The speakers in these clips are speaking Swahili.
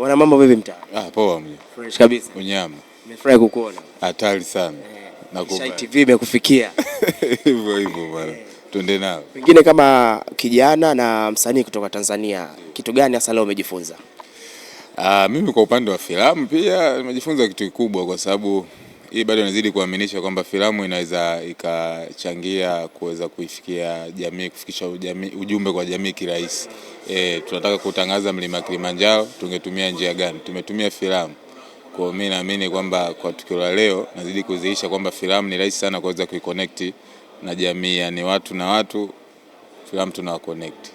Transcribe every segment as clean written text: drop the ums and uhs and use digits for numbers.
Bwana mambo vipi mtaa? Poa mwenye. Fresh kabisa. Unyama. Nimefurahi kukuona. Hatari sana. Nakubali. Shai TV imekufikia. Hivyo bwana. Twende nao. Pengine kama kijana na msanii kutoka Tanzania, kitu gani hasa leo umejifunza? Mimi kwa upande wa filamu pia nimejifunza kitu kikubwa, kwa sababu hii bado inazidi kuaminisha kwamba filamu inaweza ikachangia kuweza kuifikia jamii, kufikisha ujumbe kwa jamii kirahisi. Tunataka kutangaza mlima Kilimanjaro, tungetumia njia gani? Tumetumia filamu. Kwa mimi naamini kwamba kwa tukio la leo nazidi kudhihirisha kwamba filamu ni rahisi sana kuweza kuiconnect na jamii, yani watu na watu, filamu tunawaconnect.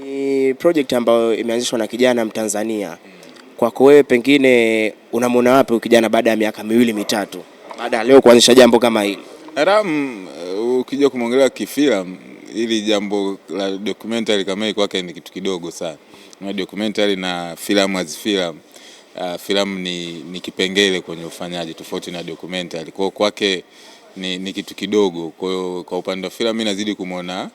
Ni project ambayo imeanzishwa na kijana Mtanzania. Kwako wewe pengine unamwona wapi kijana baada ya miaka 2-3 baada ya leo kuanzisha jambo kama hili? Ukija kumwongelea kifilamu, ili jambo la documentary kama hii kwake ni kitu kidogo sana. Na documentary na filamu filamu ni kipengele kwenye ufanyaji tofauti na documentary. Kwa kwake ni kitu kidogo. Kwa hiyo kwa upande wa filamu mimi nazidi kumuona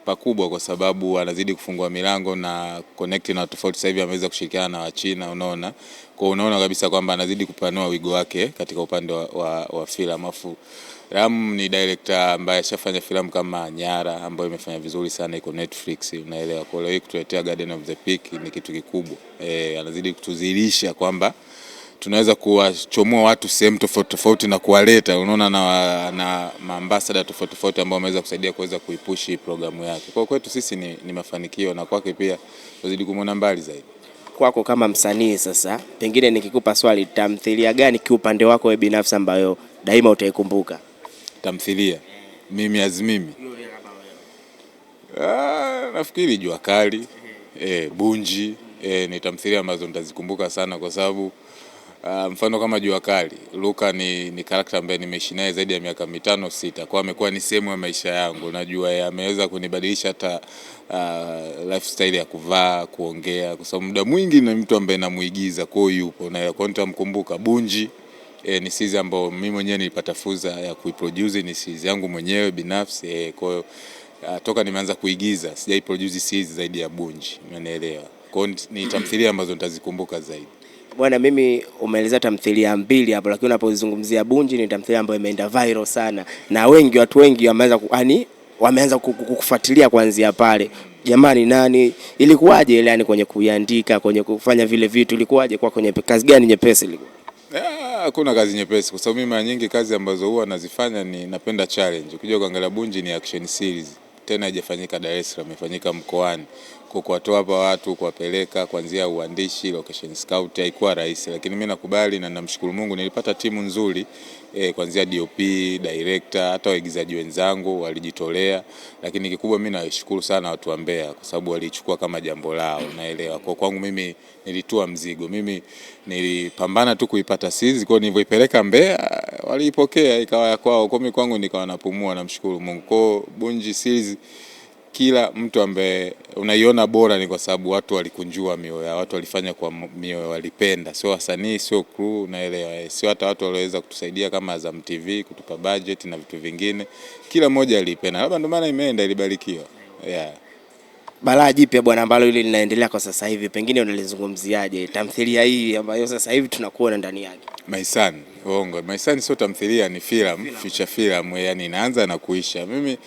pakubwa, kwa sababu anazidi kufungua milango na connect na tofauti. Sasa hivi ameweza kushirikiana na Wachina, unaona. Kwa unaona kabisa kwamba anazidi kupanua wigo wake katika upande wa filamu. Afu Ram ni director ambaye ashafanya filamu kama Nyara ambayo imefanya vizuri sana, iko Netflix, unaelewa. Kwa hiyo kutuletea Garden of the Peak ni kitu kikubwa. Anazidi kutuzilisha kwamba tunaweza kuwachomoa watu sehemu tofauti na kuwaleta, unaona, na maambassador tofauti ambao wameweza kusaidia kuweza kuipush programu yake. Kwa kwetu sisi ni mafanikio, na kwake pia tuzidi kumuona mbali zaidi. Kwako kama msanii sasa, pengine nikikupa swali, tamthilia gani kiupande wako wewe binafsi ambayo daima utaikumbuka? Tamthilia mimi nafikiri Jua Kali, Bunji, ni tamthilia ambazo nitazikumbuka sana, kwa sababu mfano kama Jua Kali, Luka ni character ambaye nimeishi naye zaidi ya miaka 5-6. Kwa amekuwa ni sehemu ya maisha yangu. Najua ameweza kunibadilisha hata lifestyle ya kuvaa, kuongea, kwa sababu muda mwingi ni mtu ambaye namuigiza, kwa hiyo yupo na kwa nitamkumbuka. Bunji ni series ambayo mimi mwenyewe nilipata fursa ya kuiproduce, ni series yangu mwenyewe binafsi. Kwa hiyo toka nimeanza kuigiza sijai produce series zaidi ya Bunji, umeelewa. Kwa hiyo ni tamthilia ambazo nitazikumbuka zaidi. Bwana, mimi umeeleza tamthilia 2 hapo, lakini unapozungumzia Bunji ni tamthilia ambayo imeenda viral sana na watu wengi wameanza kukufuatilia kuanzia pale. Jamani, nani ilikuwaje ile, yani kwenye kuiandika, kwenye kufanya vile vitu, ilikuwaje kwa kwenye kazi gani nyepesi ilikuwa? Hakuna kazi nyepesi, kwa sababu mimi mara nyingi kazi ambazo huwa nazifanya ni napenda challenge. Ukija kuangalia Bunji ni action series, tena haijafanyika Dar es Salaam, imefanyika mkoani. Kwa kuwatoa hapa watu kuwapeleka kuanzia uandishi, location scout haikuwa rahisi, lakini mimi nakubali na namshukuru Mungu nilipata timu nzuri, kuanzia DOP, director, hata waigizaji wenzangu walijitolea. Lakini kikubwa mimi nashukuru sana watu wa Mbeya, kwa sababu walichukua kama jambo lao, naelewa. Kwa kwangu mimi nilitua mzigo, mimi nilipambana tu kuipata series, kwa nilivyoipeleka Mbeya waliipokea ikawa ya kwao, kwa mimi kwangu nikawa napumua, namshukuru Mungu. Kwa Bunji series kila mtu ambaye unaiona bora ni kwa sababu watu walikunjua mioyo ya watu, walifanya kwa mioyo, walipenda. Sio wasanii, sio crew, naelewa. Sio hata watu walioweza kutusaidia kama Azam TV kutupa budget na vitu vingine. Kila mmoja alipenda. Labda ndio maana imeenda, ilibarikiwa. Balaa jipya bwana ambalo hili linaendelea kwa sasa hivi, pengine unalizungumziaje tamthilia hii ambayo sasa hivi tunakuona ndani yake? Maisani, uongo. Maisani sio tamthilia, ni film, feature film, yani inaanza na kuisha. Mimi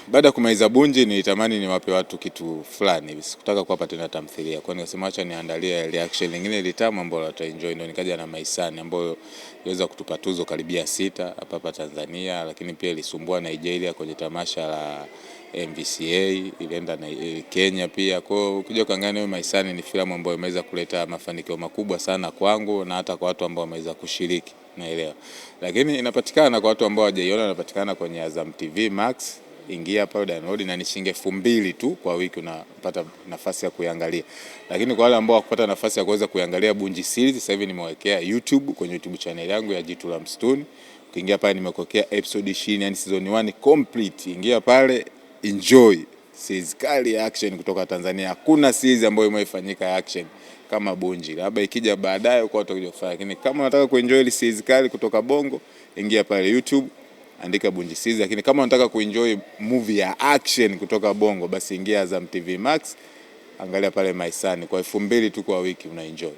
baada ya kumaliza Bunji nilitamani niwape watu kitu fulani hivi. Sikutaka kuwapa tena tamthilia. Kwa hiyo nikasema acha niandalie reaction nyingine litamu ambayo wataenjoy. Ndio nikaja na Maisani ambayo iliweza kutupa tuzo karibia 6 hapa Tanzania, lakini pia ilisumbua Nigeria kwenye tamasha la MVCA, ilienda na Kenya pia. Kwa hiyo ukija kuangalia hiyo Maisani ni filamu ambayo imeweza kuleta mafanikio makubwa sana kwangu na hata kwa watu ambao wameweza kushiriki, naelewa. Lakini inapatikana kwa watu ambao hawajaiona, inapatikana kwenye Azam TV Max. Ingia pale download, na ni shilingi 2,000 tu kwa wiki unapata nafasi ya kuiangalia. Lakini kwa wale ambao hawakupata nafasi ya kuweza kuiangalia Bunji series, sasa hivi nimewekea YouTube, kwenye YouTube channel yangu ya Jitu la Msituni. Ukiingia pale nimekuwekea episode 20, yani season 1 complete. Ingia pale, enjoy series kali ya action kutoka Tanzania. Hakuna series ambayo imefanyika action kama Bunji. Labda ikija baadaye kwa watu kufanya. Lakini kama unataka kuenjoy ile series kali kutoka Bongo, ingia pale YouTube, andika Bunji series. Lakini kama unataka kuenjoy movie ya action kutoka Bongo, basi ingia Azam TV Max, angalia pale Maisani kwa 2000 tu kwa wiki una enjoy.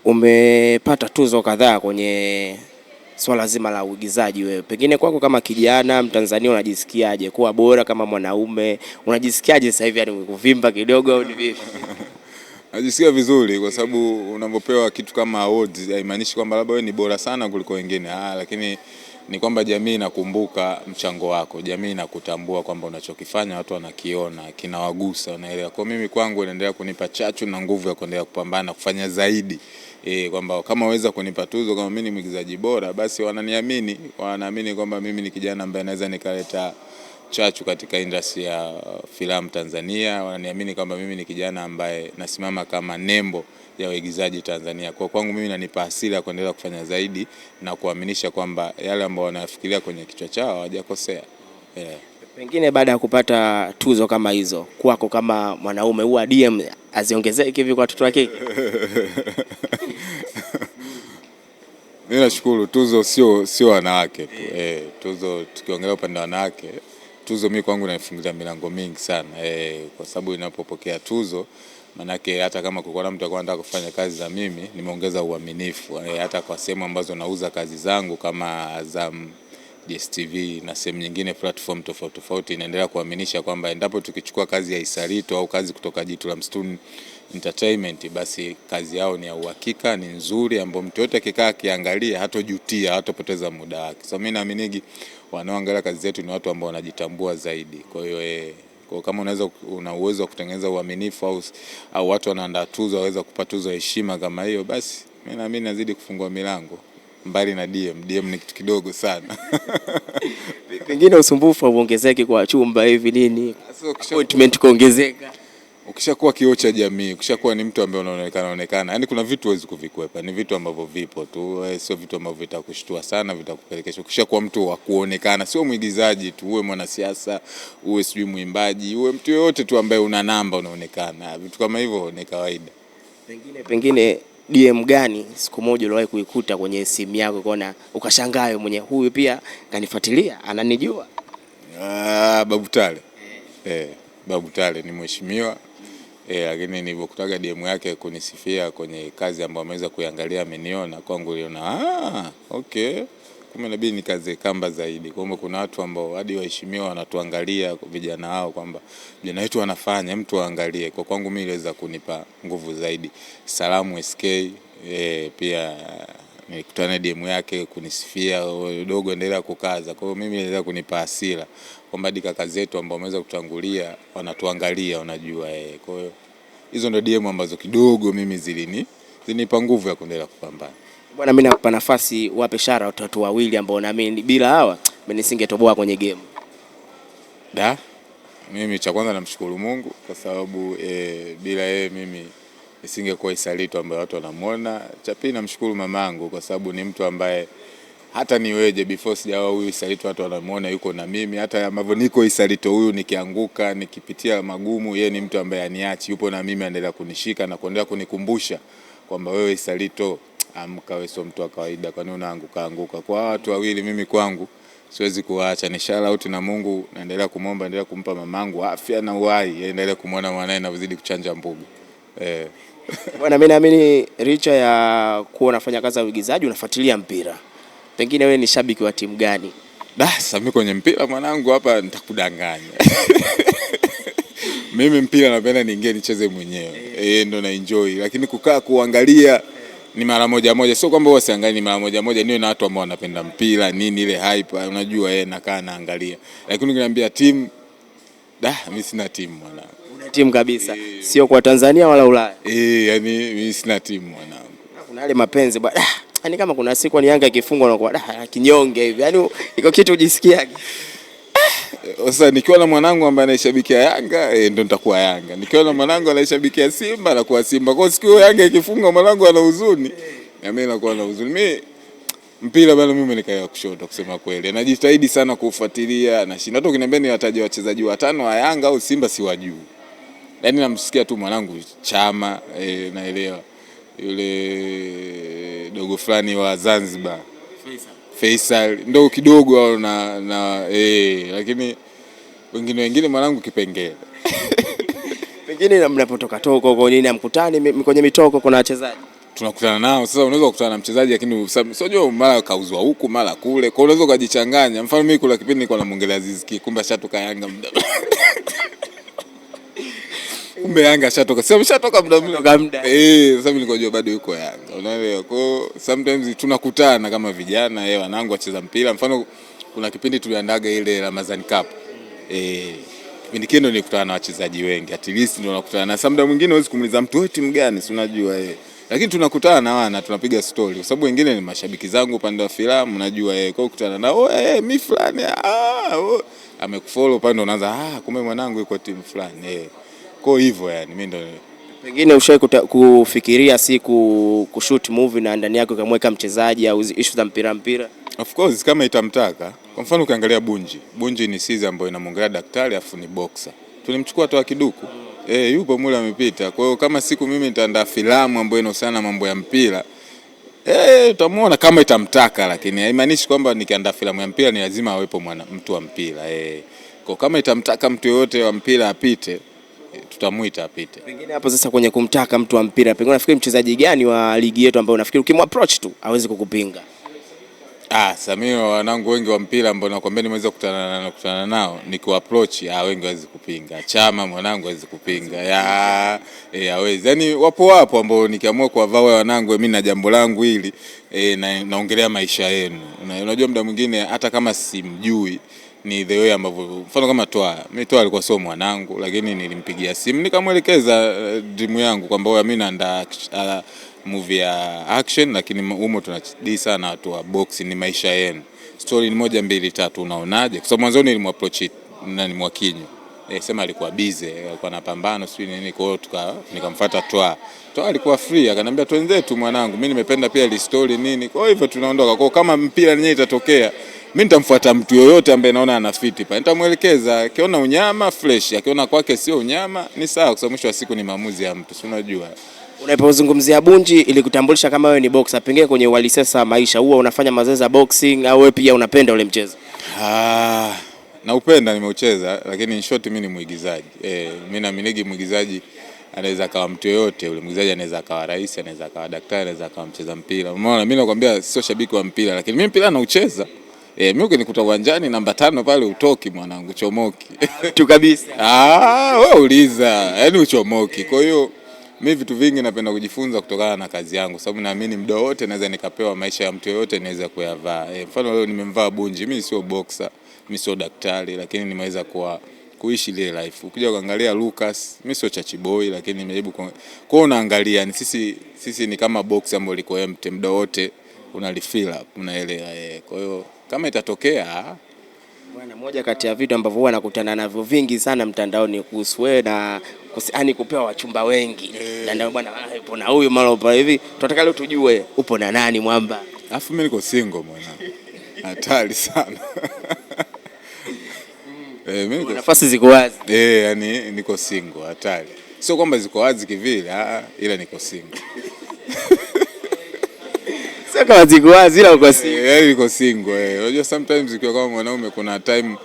Umepata tuzo kadhaa kwenye swala zima la uigizaji wewe. Pengine kwako kama kijana Mtanzania unajisikiaje kuwa bora kama mwanaume? Unajisikiaje sasa hivi, yani kuvimba kidogo au ni vipi? Najisikia vizuri kwa sababu unapopewa kitu kama awards haimaanishi kwamba labda wewe ni bora sana kuliko wengine. Lakini ni kwamba jamii inakumbuka mchango wako. Jamii inakutambua kwamba unachokifanya watu wanakiona, kinawagusa, unaelewa. Kwa mimi kwangu inaendelea kunipa chachu na nguvu ya kuendelea kupambana kufanya zaidi. Kwamba kama waweza kunipa tuzo kama mimi ni mwigizaji bora, basi wananiamini, wanaamini kwamba mimi ni kijana ambaye naweza nikaleta chachu katika industry ya filamu Tanzania. Wananiamini kwamba mimi ni kijana ambaye nasimama kama nembo ya waigizaji Tanzania. Kwa kwangu mimi inanipa hasira ya kuendelea kufanya zaidi na kuaminisha kwamba yale ambao wanafikiria kwenye kichwa chao hawajakosea. Pengine baada ya kupata tuzo kama hizo, kwako kama mwanaume huwa DM aziongezeke hivi kwa watoto wake? Mimi nashukuru, tuzo sio wanawake tu. Tuzo tukiongelea upande wa wanawake, tuzo mimi kwangu inanifungulia milango mingi sana. Kwa sababu ninapopokea tuzo, manake hata kama kulikuwa mtu anataka kufanya kazi za mimi, nimeongeza uaminifu. Hata kwa sehemu ambazo nauza kazi zangu kama Azam, DStv na sehemu nyingine platform tofauti inaendelea kuaminisha kwamba endapo tukichukua kazi ya Isarito au kazi kutoka Jitu la Msituni Entertainment, basi kazi yao ni ya uhakika, ni nzuri, ambapo mtu yote akikaa akiangalia hatojutia, hatopoteza muda wake. So mimi naaminigi wanaoangalia kazi zetu ni watu ambao wanajitambua zaidi. Kwa hiyo kwa kama una uwezo wa kutengeneza uaminifu au watu wanaandaa tuzo waweza kupata tuzo ya heshima kama hiyo, basi mimi naamini nazidi kufungua milango. Mbali na DM ni kitu kidogo sana. Pengine usumbufu uongezeke kwa chumba hivi nini? Appointment kuongezeka. Ukishakuwa kioo cha jamii, ukishakuwa ni mtu ambaye unaonekana, yani kuna vitu huwezi kuvikwepa, ni vitu ambavyo vipo tu, sio vitu ambavyo vitakushtua sana, vitakupelekesha. Ukishakuwa mtu wa kuonekana, sio mwigizaji tu, uwe mwanasiasa, uwe sijui mwimbaji, uwe mtu yote tu ambaye una namba unaonekana. Vitu kama hivyo ni kawaida. Pengine DM gani siku moja uliwahi kuikuta kwenye simu yako ukaona ukashangaa mwenye huyu pia kanifuatilia, ananijua? Babu Tale. Babu Tale ni mheshimiwa. Lakini nilipokutaga DM yake kunisifia kwenye kazi ambayo ameweza kuiangalia, ameniona kwangu, niliona okay, kumbe inabidi nikaze kamba zaidi. Kwa kuna watu ambao hadi waheshimiwa wanatuangalia vijana wao kwamba vijana wetu wanafanya, mtu aangalie. Kwa kwangu mimi iliweza kunipa nguvu zaidi. Salamu SK pia nilikutana DM yake kunisifia, dogo endelea kukaza. Kwa hiyo mimi iliweza kunipa hasira kwamba hadi kaka zetu ambao wameweza kutangulia wanatuangalia, unajua. Kwa hiyo hizo ndio DM ambazo kidogo mimi zilinipa nguvu ya kuendelea kupambana. Bwana, mimi nakupa nafasi wape shara watu wawili ambao naamini bila hawa mimi nisingetoboa kwenye game. Mimi cha kwanza namshukuru Mungu kwa sababu bila yeye mimi nisingekuwa Isarito ambaye watu wanamuona. Cha pili namshukuru mamangu kwa sababu ni mtu ambaye hata niweje before sijawa huyu Isarito watu wanamuona yuko na mimi. Hata ambavyo niko Isarito huyu, nikianguka, nikipitia magumu, yeye ni mtu ambaye aniachi, yupo na mimi, anaendelea kunishika na kuendelea kunikumbusha kwamba wewe Isarito, amka, wewe sio mtu wa kawaida, kwani unaanguka. Kwa watu wawili mimi kwangu siwezi kuacha. Ni shout out na Mungu, naendelea kumuomba, endelea kumpa mamangu afya na uhai, endelea kumuona mwanae na kuzidi kuchanja mbuga. Bwana, mimi naamini licha ya kuwa unafanya kazi ya uigizaji unafuatilia mpira. Pengine wewe ni shabiki wa timu gani? Sasa mimi kwenye mpira mwanangu hapa nitakudanganya. Mimi mpira napenda niingie nicheze mwenyewe. Ndo na enjoy, lakini kukaa kuangalia ni mara moja. Sio kwamba wasiangalie, ni mara moja. Niwe na watu ambao wanapenda mpira nini ile hype, unajua nakaa naangalia. Lakini ukiniambia timu, mimi sina timu mwanangu. Una timu kabisa? Sio kwa Tanzania wala Ulaya? Yani mimi sina timu mwanangu. Kuna yale mapenzi bwana. Yaani kama kuna siku ni Yanga ikifungwa unakuwa kinyonge hivi. Yaani iko kitu ujisikiaje? Sasa nikiwa na mwanangu ambaye anaishabikia Yanga, ndo nitakuwa Yanga. Nikiwa na mwanangu anaishabikia Simba, anakuwa Simba. Kwa siku Yanga ikifungwa mwanangu ana huzuni, na mimi nakuwa na huzuni. Mimi mpira bado mimi nikae kushoto kusema kweli. Najitahidi sana kufuatilia na shinda. Hata ukiniambia niwataje wachezaji 5 wa Yanga au Simba siwajui. Yaani namsikia tu mwanangu Chama, naelewa. Yule dogo fulani wa Zanzibar, Faisal ndo kidogo au lakini wengine mwanangu Kipengele. Pengine mnapotoka toko huko nini amkutani kwenye mitoko kuna wachezaji? Tunakutana nao. Sasa unaweza kukutana na mchezaji lakini sio mara kauzwa huku mara kule. Kwa unaweza kujichanganya. Mfano mimi kuna kipindi nilikuwa namuongelea Aziz Ki, kumbe ashatoka Yanga muda. Kumbe Yanga ashatoka. Sio ameshatoka muda. Sasa mimi nilikuwa najua bado yuko Yanga. Unaelewa? Kwa sometimes tunakutana kama vijana, wanangu wacheza mpira. Mfano kuna kipindi tuliandaga ile Ramadhani Cup. Kipindi kile ndio nilikutana na wachezaji wengi. At least ndio nakutana na muda mwingine huwezi kumuuliza mtu wewe timu gani, si unajua Lakini tunakutana na wana tunapiga story kwa sababu wengine ni mashabiki zangu upande wa filamu, unajua kwa kukutana na mimi fulani amekufollow upande unaanza kumbe mwanangu yuko timu fulani kwa hivyo mimi ndio. Pengine ushawahi kufikiria kushoot movie na ndani yako kamweka mchezaji au issue za mpira? Of course kama itamtaka. Kwa mfano ukiangalia Bunji ni season ambayo inamwongelea daktari afu ni boxer. Tulimchukua toa kiduku. Yupo mule amepita. Kwa hiyo kama siku mimi nitaandaa filamu ambayo inahusiana na mambo ya mpira, utamuona kama itamtaka, lakini haimaanishi kwamba nikiandaa filamu ya mpira ni lazima awepo mtu wa mpira. Kwa kama itamtaka mtu yote wa mpira apite, tutamuita apite. Pengine hapo sasa kwenye kumtaka mtu wa mpira, pengine unafikiri mchezaji gani wa ligi yetu ambao unafikiri ukimapproach tu hawezi kukupinga? Samio wanangu wengi wa mpira ambao nakwambia nimeweza kukutana nao nikiapproach wengi hawezi kupinga. Chama mwanangu hawezi kupinga. Hawezi. Yaani wapo ambao nikiamua kuwavaa wanangu mimi na jambo langu hili naongelea maisha yenu. Unajua muda mwingine hata kama simjui ni the way ambavyo mfano kama mimi alikuwa sio mwanangu lakini nilimpigia simu nikamwelekeza dream yangu kwamba mimi naandaa movie ya action lakini humo tunadili sana watu wa boxing, ni maisha yenu. Story ni 1 2 3 unaonaje? Kwa sababu mwanzo nilimapproach na nimwakinyo. Sema alikuwa busy, alikuwa anapambana sio nini, kwa hiyo nikamfuata Toa alikuwa free akaniambia twenzetu mwanangu, mimi nimependa pia ile story nini. Kwa hivyo tunaondoka. Kwa kama mpira yenyewe itatokea, mimi nitamfuata mtu yoyote ambaye naona ana fit pa. Nitamuelekeza, akiona unyama fresh, akiona kwake sio unyama ni sawa, kwa sababu mwisho wa siku ni maamuzi ya mtu, si unajua. Unapozungumzia Bunji ili kutambulisha kama wewe ni boxer, pengine kwenye uhalisia maisha huwa unafanya mazoezi ya boxing au wewe pia unapenda ule mchezo? Naupenda, nimeucheza, lakini in short mimi ni muigizaji. Mimi naamini muigizaji anaweza kawa mtu yoyote, ule muigizaji anaweza kawa rais, anaweza kawa daktari, anaweza kawa mcheza mpira. Umeona, mimi nakwambia sio shabiki wa mpira, lakini mimi mpira naucheza. Mimi ukinikuta uwanjani namba 5 pale utoki mwanangu, chomoki. Tu kabisa. Wewe uliza, yaani uchomoki. Kwa hiyo mimi vitu vingi napenda kujifunza kutokana na kazi yangu, sababu naamini muda wote naweza nikapewa maisha ya mtu yoyote naweza kuyavaa. Mfano leo nimemvaa Bunji, mimi sio boxer, mimi sio daktari, lakini nimeweza kuishi ile life. Ukija kuangalia Lucas, mimi sio chachiboy, lakini nimejaribu kwa unaangalia ni sisi ni kama boxer ambao liko empty muda wote unalifill up, unaelewa. Kwa hiyo kama itatokea bwana, moja kati ya vitu ambavyo huwa nakutana navyo vingi sana mtandaoni kuhusu wewe na kupewa wachumba wengi. Na ndio bwana, upo na huyu mara upo hivi. Tunataka leo tujue upo na nani mwamba? Alafu mimi niko single mwana. Hatari sana. Mimi nafasi ziko wazi. Yani niko single, hatari. Sio kwamba ziko wazi kivile, ila niko single. Sio kama ziko wazi ila uko single. Niko single. Unajua sometimes ukiwa kama mwanaume kuna time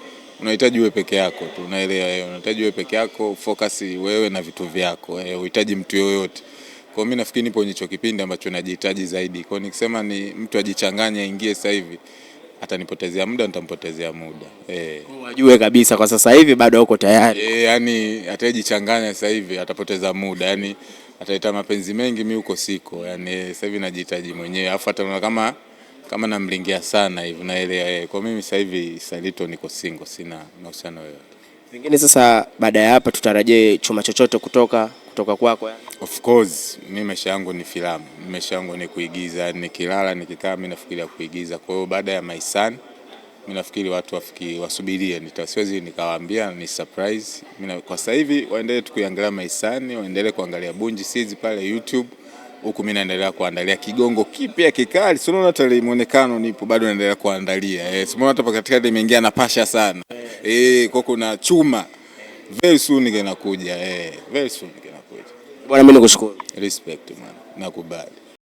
unahitaji wewe peke yako tu, unaelewa. Unahitaji wewe peke yako, focus wewe na vitu vyako. Unahitaji mtu yoyote. Kwa mimi nafikiri nipo kwenye hicho kipindi ambacho najihitaji zaidi. Kwa nikisema ni mtu ajichanganye aingie sasa hivi, atanipotezea muda, nitampotezea muda. Unajue kabisa kwa sasa hivi bado uko tayari. Yani atajichanganya sasa hivi atapoteza muda. Yani ataleta mapenzi mengi, mimi uko siko. Yani sasa hivi najihitaji mwenyewe. Alafu hata kama namlingia sana hivi naelewa. Kwa mimi sasa hivi salito niko single, sina mahusiano yoyote. Pengine sasa baada ya hapa tutarajie chuma chochote kutoka kwako yani? Of course, mimi maisha yangu ni filamu. Maisha yangu ni kuigiza, nikilala nikikaa mimi nafikiria kuigiza. Kwa hiyo baada ya My Son mimi nafikiri watu wasubirie, nitasiwezi nikawaambia ni surprise. Kwa sasa hivi waendelee tu kuangalia My Son, waendelee kuangalia Bunji Seeds pale YouTube. Huku mimi naendelea kuandalia kigongo kipya kikali. Sio unaona hata muonekano nipo bado naendelea kuandalia. Sio hata katikati imeingia na pasha sana. Kwa kuna chuma. Very soon inakuja. Very soon inakuja. Bwana mimi nikushukuru. Respect man. Nakubali.